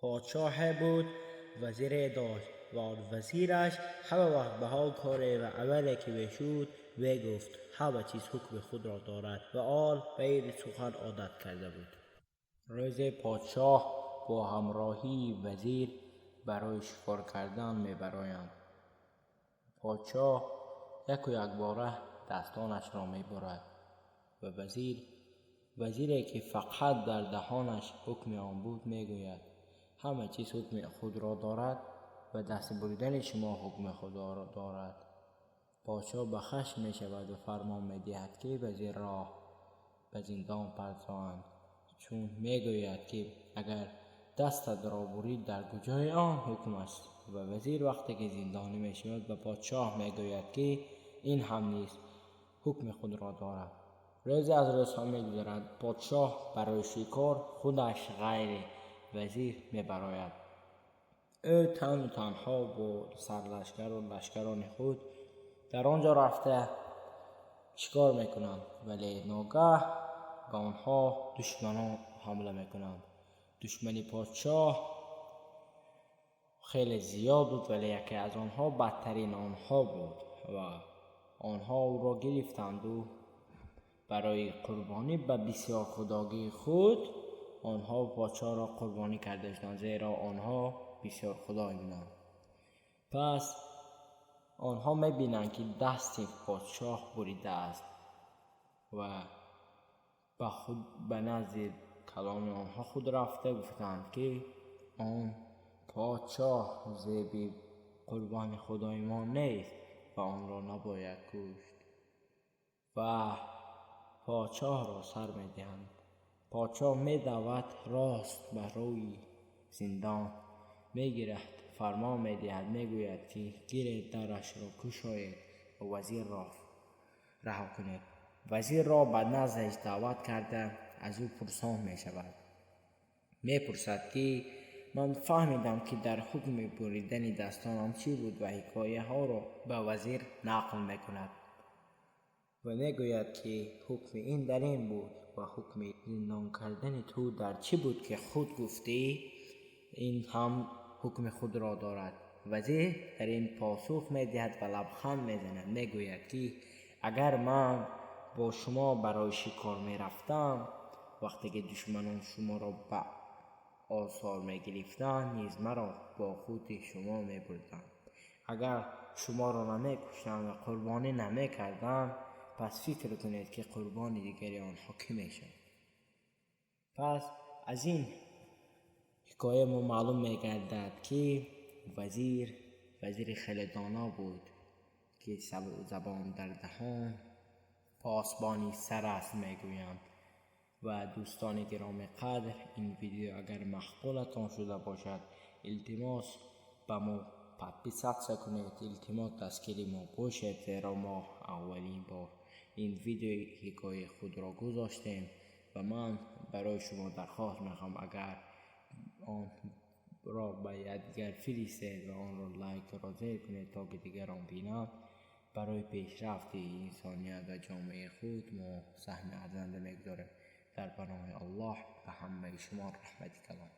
پادشاه بود، وزیر داشت و آن وزیرش همه وقت به حال کاره و عملی که بشود گفت. همه چیز حکم خود را دارد و آن به این سخن عادت کرده بود. روز پادشاه با همراهی وزیر برای شکار کردن می برایند. پادشاه یک و یک باره دستانش را می برد و وزیری که فقط در دهانش حکم آن بود می گوید همه چیز حکم خود را دارد و دست بریدن شما حکم خود را دارد. پادشاه به خشم می شود و فرمان می دهد که وزیر را به زندان پرتابند، چون می گوید که اگر دستت را برید در کجای آن حکم است. و وزیر وقتی که زندانی می شود به پادشاه می گوید که این هم نیست، حکم خود را دارد. روزی از روزها می گذرد، پادشاه برای شکار خودش غیر وزیر می براید. او تن و تنها با سرلشکر و لشکران خود در آنجا رفته شکار می کنند، ولی ناگه به آنها دشمنان حمله می کنند. دشمنی پادشاه خیلی زیاد بود، ولی یکی از آنها بدترین آنها بود و آنها او را گرفتند و برای قربانی به بسیار خداگی خود آنها پادشاه را قربانی کرده شدند، زیرا آنها بسیار خدایی بودند. پس آنها می بینند که دست پادشاه بریده است و به نزد کلان آنها خود رفته گفتند که آن پادشاه زیب قربان خدای ما نیست و آن را نباید کشت و پادشاه را سر می دهند. پادشاه می دود راست به روی زندان می گیرد، فرمان می دهد، می گوید که گیرید درش را گشایید و وزیر را رها کنید. وزیر را به نزدش دعوت کرده از او پرسان می شود. می پرسد که من فهمیدم که در حکم بریدن دستانم چی بود و حکایه ها را به وزیر نقل می کند و می گوید که حکم این در این بود و حکم زندان کردن تو در چی بود که خود گفتی این هم حکم خود را دارد. وزیر در این پاسخ می دهد و لبخند می زند، می گوید که اگر من با شما برای شکار می رفتم وقتی که دشمنان شما را به آثار می گرفتند نیز مرا با خود شما می بردند. اگر شما را نمی کشتند و قربانی نمی کردند پس فکر کنید که قربانی دیگری آنها کی می شد. پس از این حکایه ما معلوم می گردد که وزیر خیلی دانا بود که زبان در دهان پاسبانی سر است می گویند. و دوستان گرامی قدر، این ویدیو اگر مخبولتان شده باشد التماس به ما پسند کنید، التماس دستگیر ما باشد، زیرا ما اولین بار این ویدیو حکایه خود را گذاشتیم و من برای شما درخواست میخوام اگر آن را به یادگار فرستید و آن را لایک را زیر کنید تا که دیگران بینند. برای پیشرفت انسانیت و جامعه خود ما سهم ارزنده میگذاریم. در پناه الله به همه شما رحمت کلام.